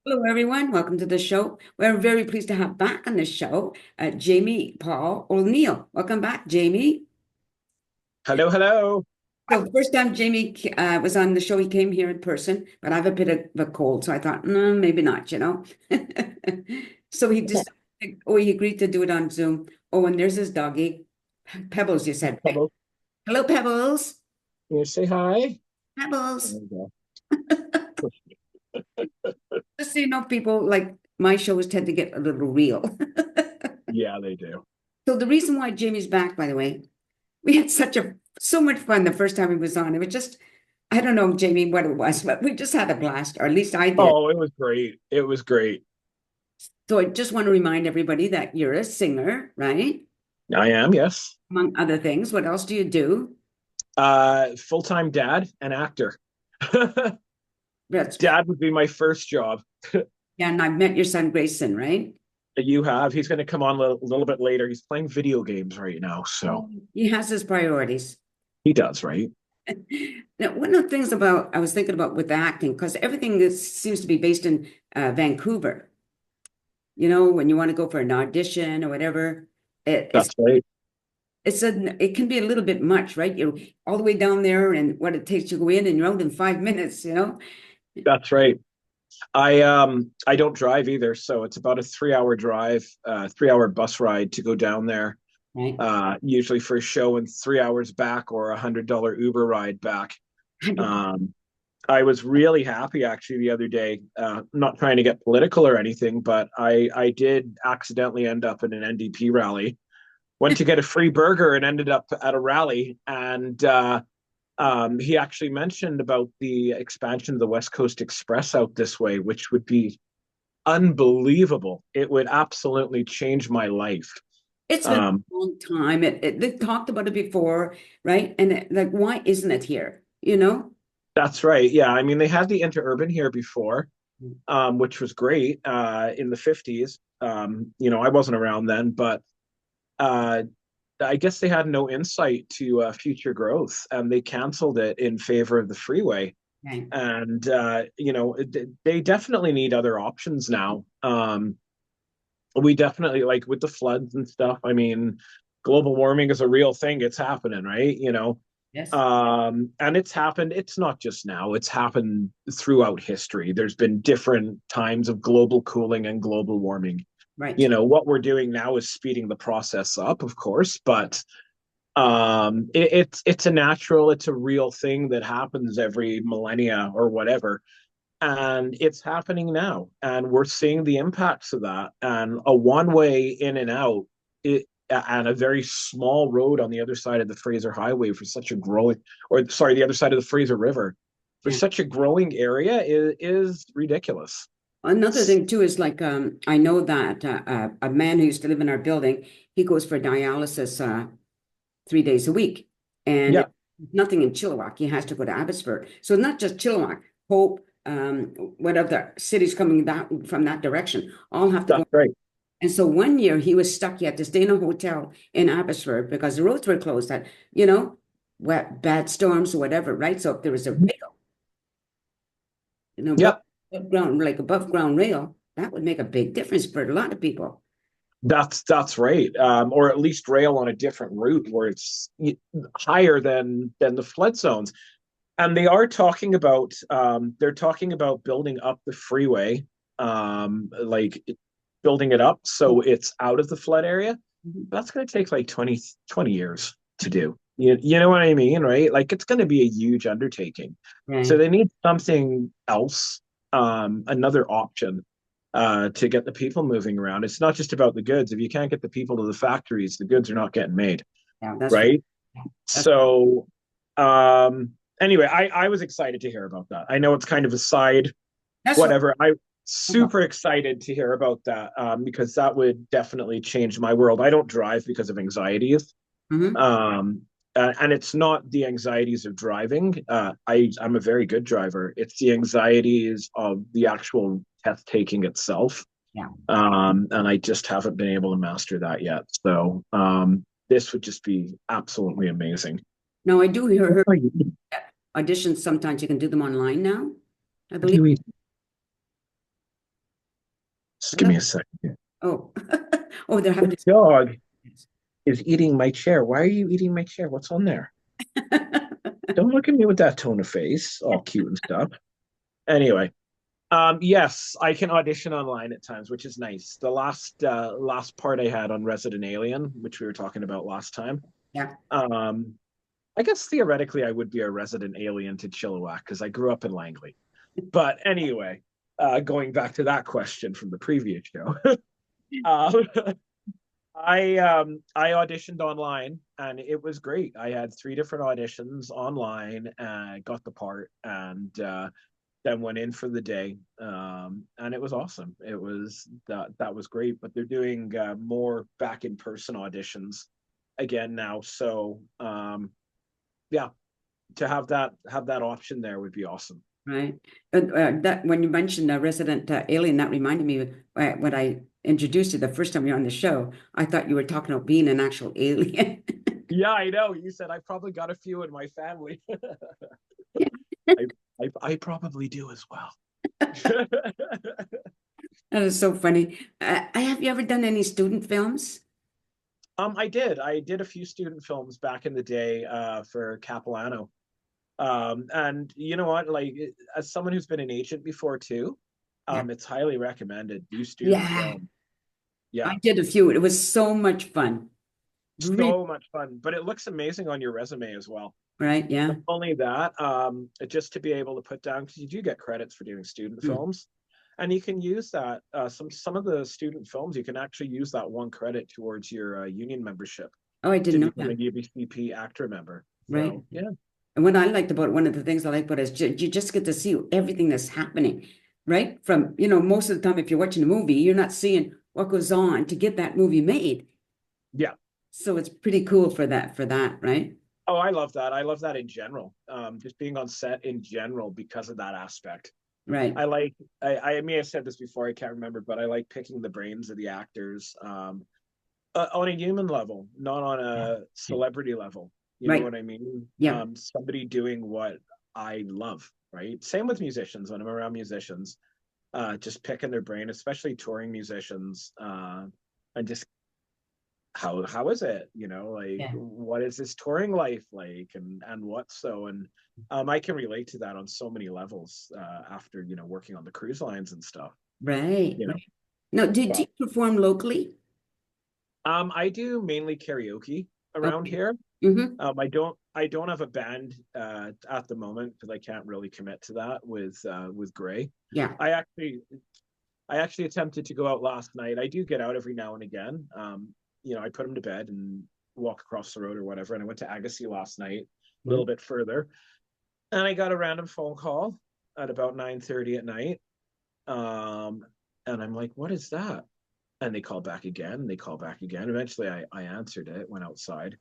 Hello, everyone. Welcome to the show. We're very pleased to have back on the show Jamie Paul O'Neill. Welcome back, Jamie. Hello, hello. So, first time Jamie was on the show, he came here in person, but I have a bit of a cold, so I thought, no, maybe not. So he just, oh, he agreed to do it on Zoom. Oh, and there's his doggy, Pebbles, you said, right? Hello. Hello, Pebbles. Can you say hi? There Pebbles. we go. Just so you know, people like my shows tend to get a little real. Yeah, they do. So the reason why Jamie's back, by the way, we had so much fun the first time he was on. It was just, I don't know, Jamie, what it was, but we just had a blast, or at least I did. Oh, it was great. It was great. So I just want to remind everybody that you're a singer, right? I am, yes. Among other things. What else do you do? Full-time dad and actor. That's, Dad would be my first job. yeah, and I've met your son, Grayson, right? You have. He's going to come on a little bit later. He's playing video games right now, so He has his priorities. he does, right? Now, one of the things I was thinking about with acting, because everything seems to be based in Vancouver. When you want to go for an audition or whatever, it, it's That's right. it can be a little bit much, right? You're all the way down there and what it takes to go in and you're out in 5 minutes. That's right. I don't drive either, so it's about a 3 hour drive, 3 hour bus ride to go down there. Right. Usually for a show and 3 hours back or $100 Uber ride back. Um, I was really happy actually the other day. Not trying to get political or anything, but I did accidentally end up in an NDP rally. Went to get a free burger and ended up at a rally. And he actually mentioned about the expansion of the West Coast Express out this way, which would be unbelievable. It would absolutely change my life. It's been Um, a long time. They talked about it before, right? And like, why isn't it here? that's right. Yeah, I mean they had the interurban here before, which was great in the 50s. I wasn't around then, but uh, I guess they had no insight to future growth, and they canceled it in favor of the freeway. Right. And they definitely need other options now. We definitely like with the floods and stuff. I mean, global warming is a real thing. It's happening, right? Yes. And it's happened. It's not just now. It's happened throughout history. There's been different times of global cooling and global warming. Right. What we're doing now is speeding the process up, of course, but it's a natural, it's a real thing that happens every millennia or whatever, and it's happening now, and we're seeing the impacts of that. And a one way in and out, and a very small road on the other side of the Fraser Highway for such a growing, or sorry, the other side of the Fraser River for Yeah. such a growing area is ridiculous. Another thing too is like I know that a man who used to live in our building, he goes for dialysis 3 days a week, and Yeah, nothing in Chilliwack. He has to go to Abbotsford. So not just Chilliwack, Hope, what other cities coming that from that direction, all have to go. that's right. And so one year he was stuck. He had to stay in a hotel in Abbotsford because the roads were closed. That wet, bad storms or whatever, right? So if there was a rail, above Yep. ground, like above ground rail, that would make a big difference for a lot of people. That's right, or at least rail on a different route where it's higher than the flood zones. And they are talking about they're talking about building up the freeway, like building it up so it's out of the flood area. Mhm. That's going to take like 20 years to do. You know what I mean, right? Like it's going to be a huge undertaking. So Right. they need something else, another option to get the people moving around. It's not just about the goods. If you can't get the people to the factories, the goods are not getting made, Yeah, that's right. right? That's So, anyway, I was excited to hear about that. I know it's kind of a side, that's what. whatever. I super excited to hear about that, because that would definitely change my world. I don't drive because of anxieties. Mhm. Um, and it's not the anxieties of driving. I'm a very good driver. It's the anxieties of the actual test taking itself. Yeah. And I just haven't been able to master that yet. So this would just be absolutely amazing. No, I do hear What her are you? auditions. Sometimes you can do them online now, I What do believe. you eat? Just give Hello? me a second. Oh, oh, they're having This dog is eating my chair. Why are you eating my chair? What's on there? to. Don't look at me with that tone of face, all cute and stuff. Anyway, yes, I can audition online at times, which is nice. The last part I had on Resident Alien, which we were talking about last time. Yeah, Um, I guess theoretically I would be a resident alien to Chilliwack because I grew up in Langley. But anyway, going back to that question from the previous show, um, I auditioned online and it was great. I had three different auditions online and got the part and then went in for the day. And it was awesome. That was great. But they're doing more back in person auditions again now. So yeah, to have that option there would be awesome. right. That when you mentioned Resident Alien, that reminded me when I introduced you the first time you were on the show, I thought you were talking about being an actual alien. Yeah, I know. You said I probably got a few in my family. I, I probably do as well. That is so funny. Have you ever done any student films? I did. I did a few student films back in the day for Capilano. And you know what? Like as someone who's been an agent before too, Yeah. it's highly recommended. Do student Yeah, film. I Yeah, did a few. It was so much fun. Really, so much fun. But it looks amazing on your resume as well. right? Yeah. Not only that, just to be able to put down because you do get credits for doing student Mm. films, and you can use that. Some of the student films you can actually use that one credit towards your union membership Oh, I to didn't know become a that. UBCP actor member. Right. So yeah, And what I liked about one of the things I like about it is you just get to see everything that's happening, right? From, most of the time, if you're watching a movie, you're not seeing what goes on to get that movie made. yeah. So it's pretty cool for that, right? Oh, I love that. I love that in general. Just being on set in general because of that aspect. Right. I like. I may have said this before. I can't remember, but I like picking the brains of the actors on a human level, not on a celebrity level. You know Right. what I mean? Yeah. Somebody doing what I love. Right. Same with musicians. When I'm around musicians, just picking their brain, especially touring musicians, and just how is it, like Yeah. what is this touring life like and what so and I can relate to that on so many levels after working on the cruise lines and stuff Right. you know Right. Now, did but you perform locally? I do mainly karaoke around Okay. here. Mm-hmm. I don't have a band at the moment because I can't really commit to that with Gray. Yeah. I actually i actually attempted to go out last night. I do get out every now and again. I put him to bed and walk across the road or whatever. And I went to Agassiz last night, a Yeah. little bit further, and I got a random phone call at about 9:30 at night. Um, and I'm like, "What is that?" And they call back again. They call back again. Eventually, I answered it, went outside,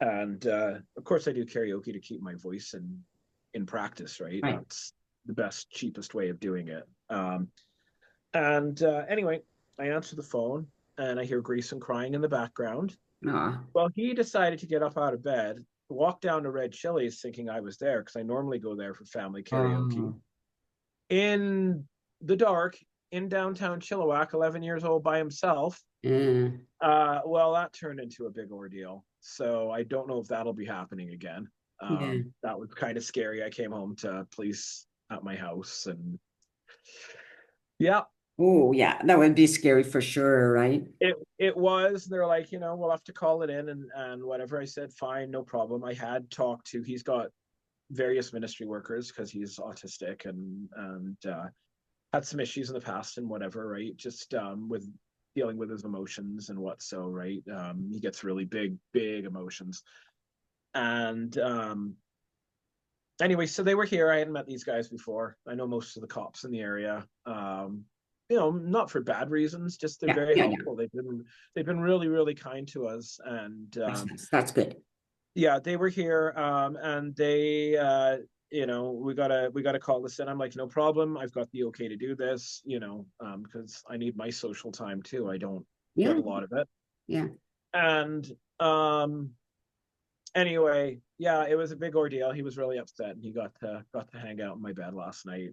and of course, I do karaoke to keep my voice in practice. Right, Right. that's the best, cheapest way of doing it. And anyway, I answer the phone and I hear Grayson crying in the background. Aw. Well, he decided to get up out of bed, walk down to Red Chili's thinking I was there because I normally go there for family karaoke. Oh. In the dark, in downtown Chilliwack, 11 years old by himself. Yeah. Well, that turned into a big ordeal. So I don't know if that'll be happening again. Yeah. That was kind of scary. I came home to police at my house and yeah, Oh, yeah. That would be scary for sure, right? it was. They're like, we'll have to call it in and whatever. I said, fine, no problem. I had talked to. He's got various ministry workers because he's autistic and had some issues in the past and whatever, right? Just with dealing with his emotions and what so, right? He gets really big emotions. And anyway, so they were here. I hadn't met these guys before. I know most of the cops in the area. Not for bad reasons, just they're Yeah. very Yeah. Yeah. helpful. They've been really, really kind to us. And That's good. yeah, they were here and they we gotta call this in. I'm like, no problem. I've got the okay to do this, because I need my social time too. I don't get Yeah. a lot of it. Yeah. And anyway, yeah, it was a big ordeal. He was really upset, and he got to hang out in my bed last night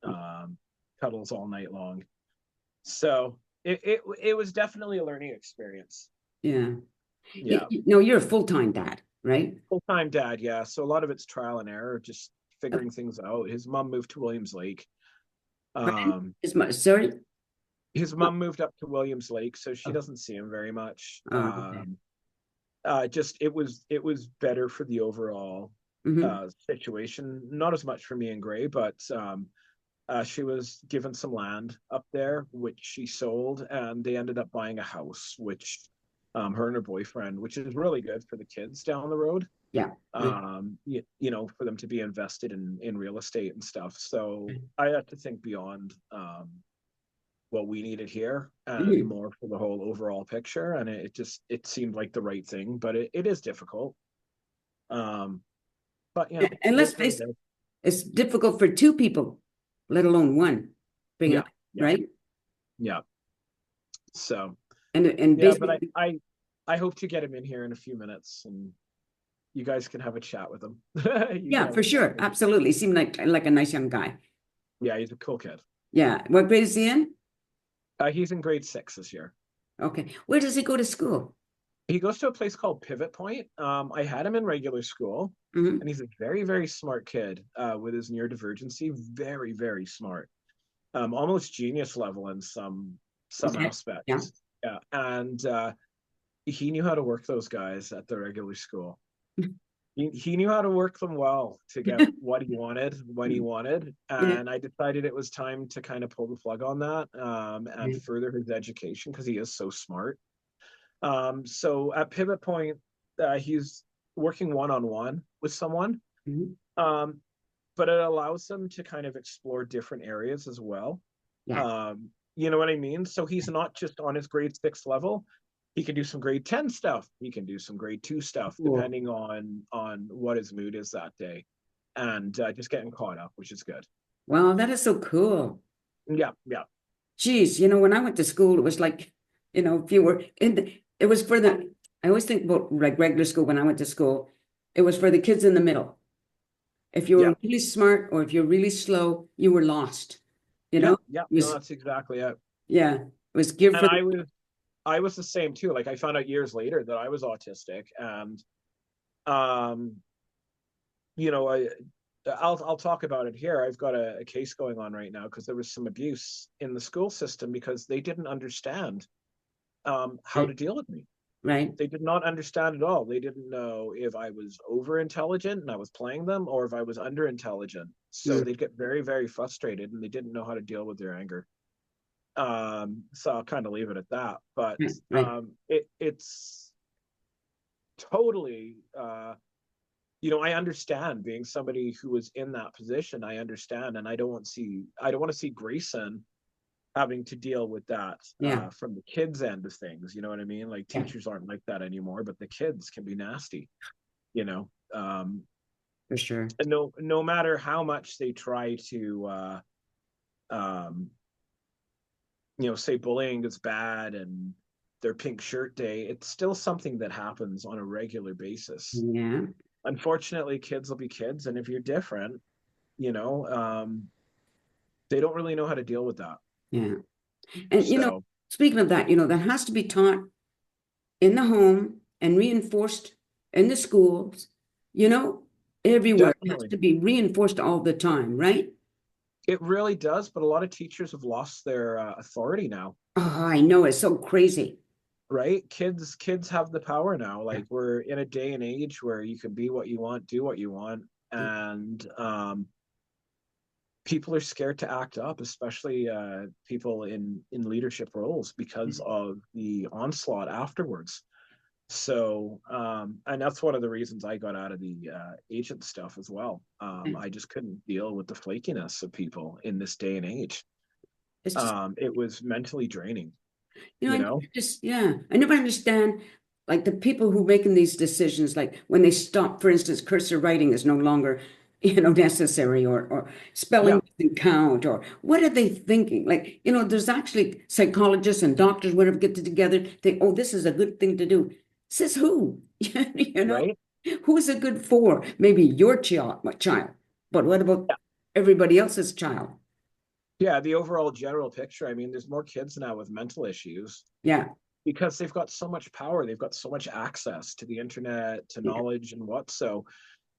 and cuddles all night long. So it was definitely a learning experience. Yeah. Yeah. No, you're a full-time dad, right? Full-time dad, yeah. So a lot of it's trial and error, just figuring things out. His mom moved to Williams Lake. Um, Sorry? his mom moved up to Williams Lake, so she Oh, doesn't see him very much. okay. Just it was better for the overall Hmm. situation. Not as much for me and Gray, but she was given some land up there, which she sold, and they ended up buying a house, which her and her boyfriend, which is really good for the kids down the road. Yeah. You know, for them to be invested in real estate and stuff. So I had to think beyond what we needed here and Mhm. more for the whole overall picture. And it seemed like the right thing, but it is difficult. Um, but you know, And it let's is what face it it, is. it's difficult for two people, let alone one, bring Yeah, up, yeah, right? yeah. So And yeah, but basically, I hope to get him in here in a few minutes, and you guys can have a chat with him. You can yeah, have for a chat sure. with him. Absolutely. Seemed like a nice young guy. Yeah, he's a cool kid. Yeah. What grade is he in? He's in grade 6 this year. Okay. Where does he go to school? He goes to a place called Pivot Point. I had him in regular school, Hmm. and he's a very, very smart kid with his neurodivergency. Very, very smart. Almost genius level in some Okay. Yeah. aspects. Yeah, and he knew how to work those guys at the regular school. He knew how to work them well to get what he wanted when he wanted. Yeah. And I decided it was time to kind of pull the plug on that and further his education because he is so smart. So at Pivot Point, he's working one-on-one with someone, Mhm. um, but it allows him to kind of explore different areas as well. Yeah. You know what I mean? So he's not just on his grade 6 level. He can do some grade 10 stuff. He can do some grade 2 stuff, Cool. depending on what his mood is that day, and just getting caught up, which is good. Wow, that is so cool. Yeah, yeah, Geez, when I went to school, it was like, if you were it was for I always think about like regular school when I went to school, it was for the kids in the middle. If you yeah, were really smart or if you're really slow, you were lost. You yeah, know, yeah. it No, was, that's exactly it. yeah, it was give And for the, I was the same too. Like I found out years later that I was autistic, and um, you know, I'll talk about it here. I've got a case going on right now because there was some abuse in the school system because they didn't understand how right, to deal with me. right. They did not understand at all. They didn't know if I was over intelligent and I was playing them or if I was under intelligent. So Mm, they'd get very, very frustrated and they didn't know how to deal with their anger. So I'll kind of leave it at that. But right, right. it's totally I understand being somebody who was in that position. I understand, and I don't want to see Grayson having to deal with that Yeah, from the kids' end of things. You know what I mean? Like yeah, teachers aren't like that anymore, but the kids can be nasty. You know, for sure. and no matter how much they try to um, say bullying is bad and their pink shirt day, it's still something that happens on a regular basis. Yeah, Unfortunately, kids will be kids, and if you're different, they don't really know how to deal with that. yeah. And So speaking of that, that has to be taught in the home and reinforced in the schools, you know, everywhere. It has definitely, to be reinforced all the time, right? it really does. But a lot of teachers have lost their authority now, Oh, I know. It's so crazy. right? Kids have the power now. Yeah. Like we're in a day and age where you can be what you want, do what you want, and people are scared to act up, especially people in leadership roles because of the onslaught afterwards. So, and that's one of the reasons I got out of the agent stuff as well. I just couldn't deal with the flakiness of people in this day and age. It's just, It was mentally draining, I you never know? just, yeah, I never understand like the people who making these decisions, like when they stop, for instance, cursor writing is no longer, necessary or Yeah, spelling doesn't count or what are they thinking? Like, there's actually psychologists and doctors, whatever, get together, think, oh, this is a good thing to do. Says who? You know, right? who is it good for? Maybe your child, but what about everybody else's child? Yeah, the overall general picture. I mean, there's more kids now with mental issues Yeah, because they've got so much power, they've got so much access to the internet, to yeah, knowledge and what, so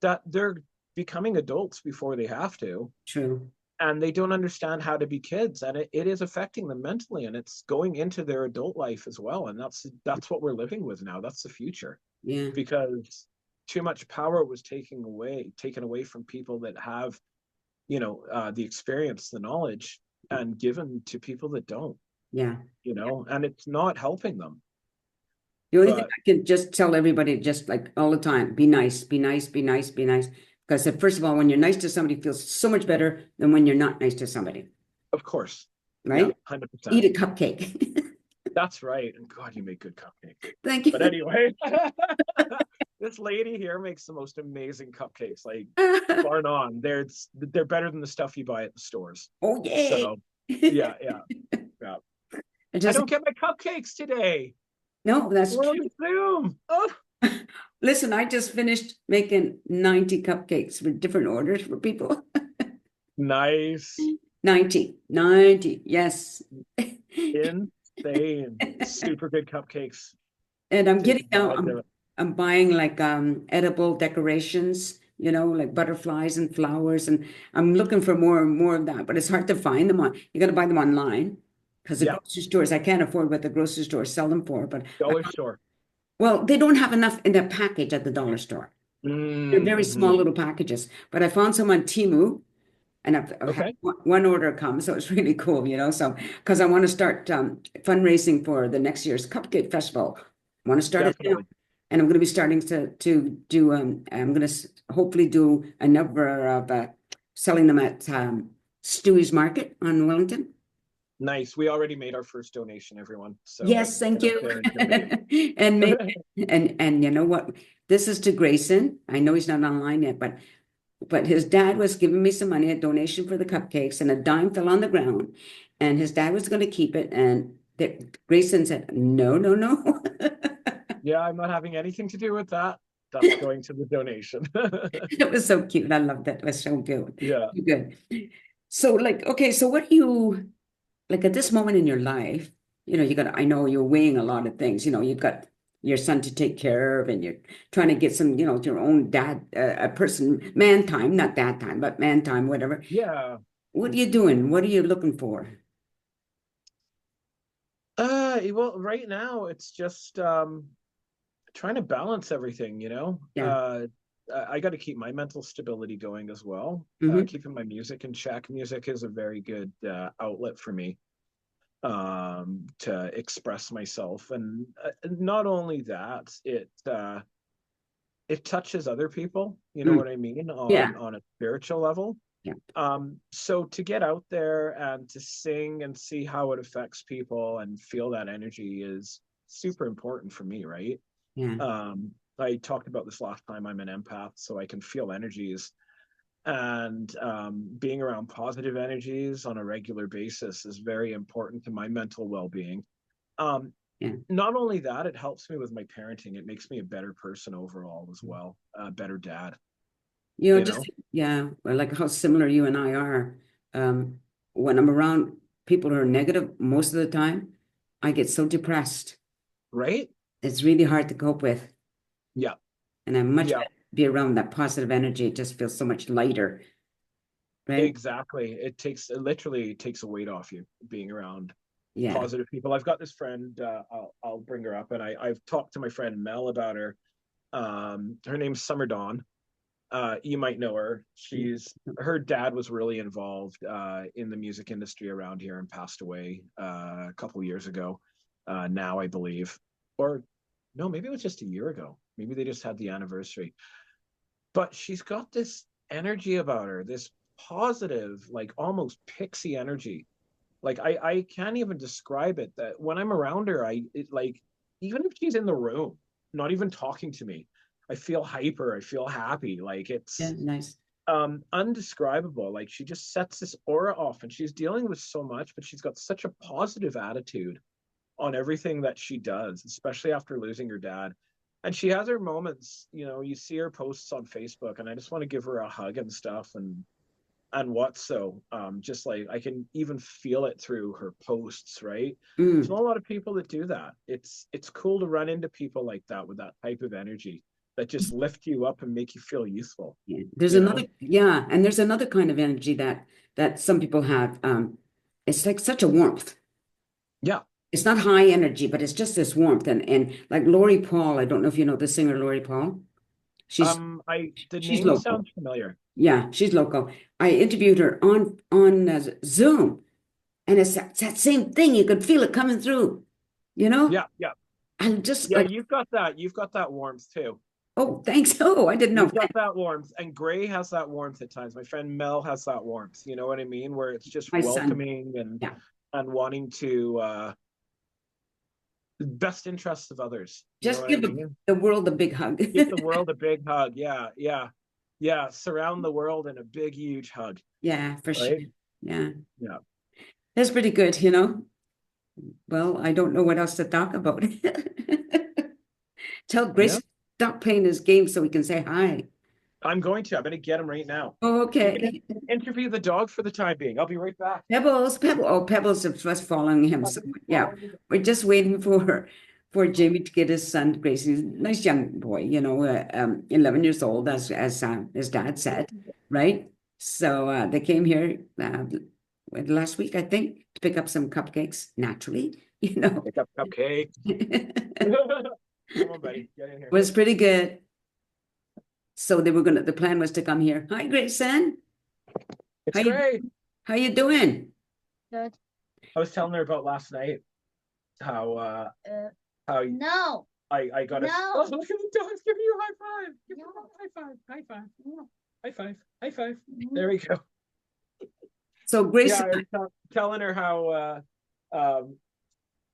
that they're becoming adults before they have to, true. and they don't understand how to be kids, and it is affecting them mentally, and it's going into their adult life as well, and that's what we're living with now. That's the future, Yeah, because too much power was taken away from people that have, the experience, the knowledge, and given to people that don't, yeah. and it's not helping them. The only thing But I can just tell everybody, just like all the time, be nice, be nice, be nice, be nice. Because first of all, when you're nice to somebody, it feels so much better than when you're not nice to somebody, of course, yeah, right? 100%. Eat a cupcake. That's right. And God, you make good cupcakes. Thank But you. anyway, this lady here makes the most amazing cupcakes. Like, bar none. They're better than the stuff you buy at the stores. Oh, yay. So yeah, yeah, yeah. I I just, don't get my cupcakes today. no, that's We're true. on Zoom. Oh, Listen, I just finished making 90 cupcakes with different orders for people. nice. 90, yes. Insane. Super good cupcakes. And I'm Take getting now, advantage of it. I'm buying like edible decorations, like butterflies and flowers, and I'm looking for more and more of that, but it's hard to find them on. You got to buy them online because the Yeah. grocery stores, I can't afford what the grocery stores sell them for, but Dollar store. well, they don't have enough in their package at the dollar store. They're very small Mm-hmm. little packages, but I found some on Temu. And I've had Okay. one order come, so it's really cool, So, because I want to start fundraising for the next year's Cupcake Festival. I want to start it now, Definitely. and I'm going to be starting to do. I'm going to hopefully do a number of selling them at Stewie's Market on Wellington. Nice. We already made our first donation, everyone. So Yes, thank get up you. there and donate. And and you know what? This is to Grayson. I know he's not online yet, but his dad was giving me some money, a donation for the cupcakes, and a dime fell on the ground. And his dad was going to keep it. And Grayson said, no, no, no. Yeah, I'm not having anything to do with that. That's going to the donation. It was so cute. I loved it. It was so good. Yeah. Good. So, like, okay, so what do you like at this moment in your life? I know you're weighing a lot of things. You've got your son to take care of, and you're trying to get some, your own dad, a person, man time, not dad time, but man time, whatever. Yeah. What are you doing? What are you looking for? Well, right now it's just trying to balance everything. Yeah. I got to keep my mental stability going as well. Hmm. Keeping my music in check. Music is a very good outlet for me to express myself, and not only that, it touches other people, you know Mm. what I mean, Yeah. on a spiritual level. Yeah. So to get out there and to sing and see how it affects people and feel that energy is super important for me, right? Yeah. um I talked about this last time. I'm an empath, so I can feel energies, and being around positive energies on a regular basis is very important to my mental well-being. um Yeah. Not only that, it helps me with my parenting. It makes me a better person overall as well, a better dad, you Just know yeah, well, like how similar you and I are. Um, when I'm around people who are negative most of the time, I get so depressed. right? It's really hard to cope with. Yeah, And I'm much yeah, better to be around that positive energy. It just feels so much lighter, right? exactly. It literally takes a weight off you being around Yeah. positive people. I've got this friend, I'll bring her up, and I've talked to my friend Mel about her. Her name's Summer Dawn. You might know her. Her dad was really involved in the music industry around here and passed away a couple years ago. Now I believe, or no, maybe it was just a year ago. Maybe they just had the anniversary. But she's got this energy about her, this positive, like almost pixie energy. Like I can't even describe it. That when I'm around her, like, even if she's in the room, not even talking to me, I feel hyper. I feel happy. Like, Yeah. it's Nice. undescribable. Like, she just sets this aura off, and she's dealing with so much, but she's got such a positive attitude on everything that she does, especially after losing her dad. And she has her moments. You see her posts on Facebook, and I just want to give her a hug and stuff. And and what so. Just like I can even feel it through her posts, right? There's Mm. not a lot of people that do that. It's cool to run into people like that with that type of energy that just lift you up and make you feel useful, Yeah. There's you know? another, yeah, and there's another kind of energy that some people have. It's like such a warmth. Yeah. It's not high energy, but it's just this warmth. And like Lori Paul, I don't know if you know the singer Lori Paul. She's The she's name local. sounds familiar. Yeah, she's local. I interviewed her on Zoom, and it's that same thing. You could feel it coming through. You know, Yeah, yeah. I'm just Yeah, like, you've got that. You've got that warmth too. oh, thanks. Oh, I didn't know. You've got that warmth, and Gray has that warmth at times. My friend Mel has that warmth. You know what I mean? Where it's just My son. welcoming Yeah, and wanting to the best interests of others. You know just what I give mean? the world a big hug. Give the world a big hug. Yeah, yeah, yeah. Surround the world in a big, huge hug. Yeah, for sure. Right? Yeah, Yeah. that's pretty good. You know. Well, I don't know what else to talk about. Tell Yeah. Grace stop playing his game so we can say hi. I'm going to. I'm going to get him right now. Oh, I'm going okay. to interview the dog for the time being. I'll be right back. Pebbles. Oh, Pebbles is just following him. So yeah, we're just waiting for Jamie to get his son, Grace. He's a nice young boy, 11 years old, as his dad said, right? So they came here last week, I think, to pick up some cupcakes. Naturally, Pick up cupcake. Come on, buddy. Get in here. was pretty good. So the plan was to come here. Hi, Grayson. It's How you great. how you doing? Good. I was telling her about last night how how No. I got a No. oh, look at the dogs giving you a high five. Give No. them a high five. High five. High five. High five. There we go. So Yeah, Grayson, I was telling her how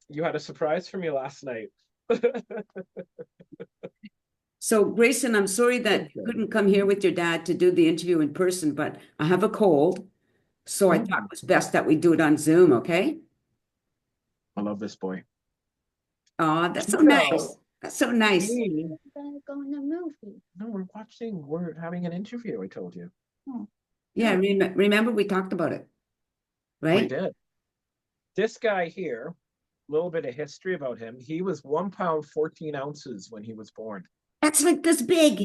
you had a surprise for me last night. I'm sorry that you couldn't come here with your dad to do the interview in person, but I have a cold. So I thought it was best that we do it on Zoom, okay? I love this boy. Oh, that's so No. nice. That's so nice. Hey, We're gonna go in a movie. no, we're having an interview, I told you. Yeah, remember we talked about it, We right? did. This guy here, a little bit of history about him. He was 1 pound 14 ounces when he was born. That's like this big.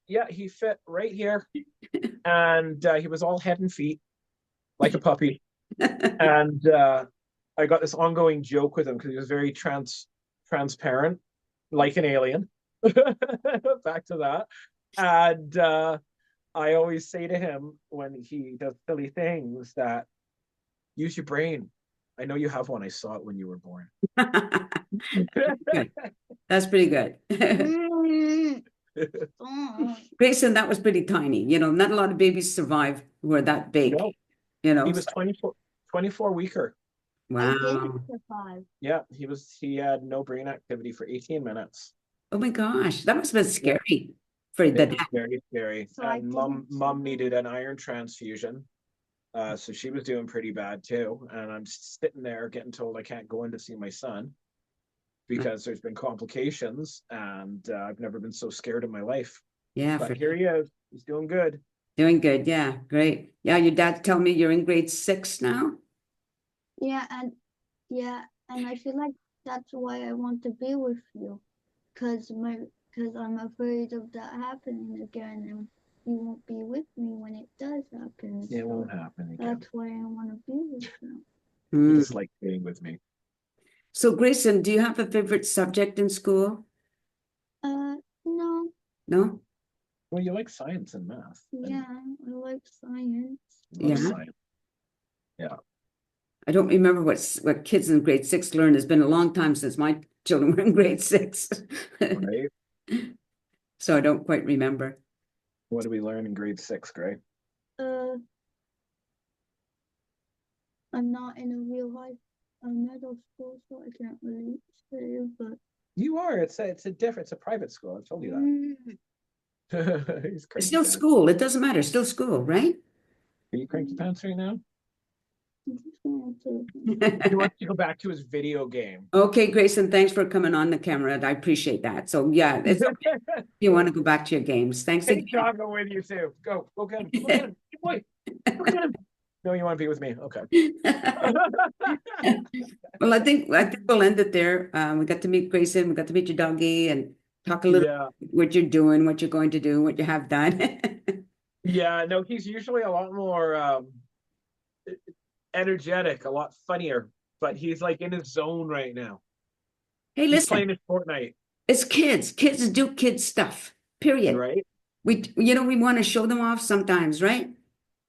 Yeah, he fit right here. And he was all head and feet, like a puppy. And I got this ongoing joke with him because he was very transparent, like an alien. Back to that. And I always say to him when he does silly things that use your brain. I know you have one. I saw it when you were born. Good. That's pretty good. Grayson, that was pretty tiny. Not a lot of babies survive who are that big. No, He was 24 weeker. I didn't Wow. survive. Yeah, he had no brain activity for 18 minutes. Oh my gosh, that must have been scary for the It was dad. very scary. So I And didn't mom survive. needed an iron transfusion. So she was doing pretty bad too. And I'm sitting there getting told I can't go in to see my son because there's been complications, and I've never been so scared in my life. Yeah, But for here he is. He's doing good. doing good. Yeah, great. Yeah, your dad told me you're in grade 6 now. Yeah, and I feel like that's why I want to be with you, cause I'm afraid of that happening again, and you won't be with me when it does happen. It so won't happen again. That's why I want to be with you. He Hmm. just like being with me. So, Grayson, do you have a favorite subject in school? No, No? Well, you like science and math. and yeah, I like science. love Yeah. science. I don't remember what kids in grade 6 learn. It's been a long time since my children were in grade 6. Right? So I don't quite remember. What do we learn in grade 6, Gray? I'm not in a real life middle school, so I can't really say, but You are. It's a private school. I told you that. He's It's crazy. still Dad. school. It doesn't matter. Still school, right? Are you cranky pants right now? I'm just going to. He wants to go back to his video game. Okay, Grayson, thanks for coming on the camera. I appreciate that. So yeah, it's okay if you want to go back to your games. Thanks Take again. Joggo with you too. Go get him. Go get him. Good boy. No, you want to be with me? Okay. Well, I think we'll end it there. We got to meet Grayson, we got to meet your doggy and talk a little Yeah. what you're doing, what you're going to do, what you have done. Yeah. No, he's usually a lot more energetic, a lot funnier, but he's like in his zone right now. Hey, He's playing listen, his Fortnite, it's kids. Kids do kid stuff. Period. right? We want to show them off sometimes, right?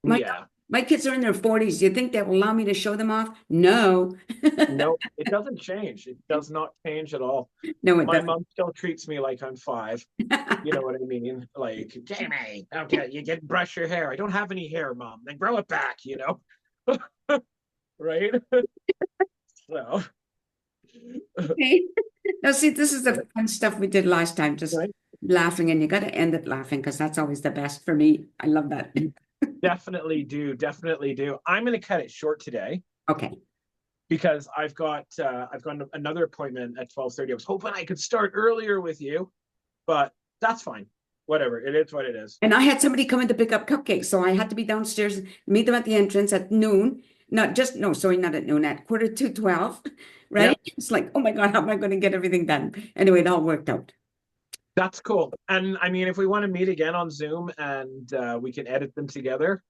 My Yeah. my kids are in their 40s. You think that will allow me to show them off? No. No, it doesn't change. It does not change at all. No, it My doesn't. mom still treats me like I'm 5. You know what I mean? Like, Jamie, okay, you get brush your hair. I don't have any hair, Mom. Then grow it back, right? So, Okay. Now, see, this is the fun stuff we did last time, just right? laughing, and you got to end it laughing because that's always the best for me. I love that. Definitely do. Definitely do. I'm going to cut it short today Okay. because I've got another appointment at 12:30. I was hoping I could start earlier with you, but that's fine. Whatever. It is what it is. And I had somebody coming to pick up cupcakes, so I had to be downstairs, meet them at the entrance at noon. Not at noon, at 11:45, right? Yep. It's like, oh my God, how am I going to get everything done? Anyway, it all worked out. That's cool. And I mean, if we want to meet again on Zoom and we can edit them together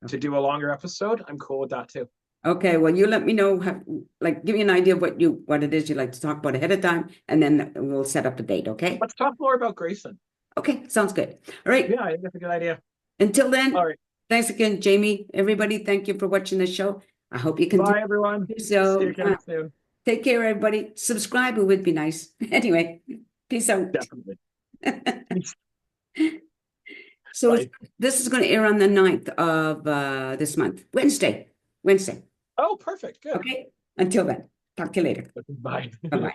to do a longer episode, I'm cool with that too. Okay, well, you let me know, give me an idea of what it is you'd like to talk about ahead of time, and then we'll set up a date, okay? Let's talk more about Grayson. Okay, sounds good. All right, Yeah, I think that's a good idea. until then, All right. thanks again, Jamie. Everybody, thank you for watching the show. I hope you Bye, continue everyone. to do See so. you again soon. Take care, everybody. Subscribe, it would be nice. Anyway, peace out. Definitely. So Bye. this is going to air on the 9th of this month, Wednesday. Oh, perfect. Good. Okay, until then, talk to you later. Bye. Bye-bye.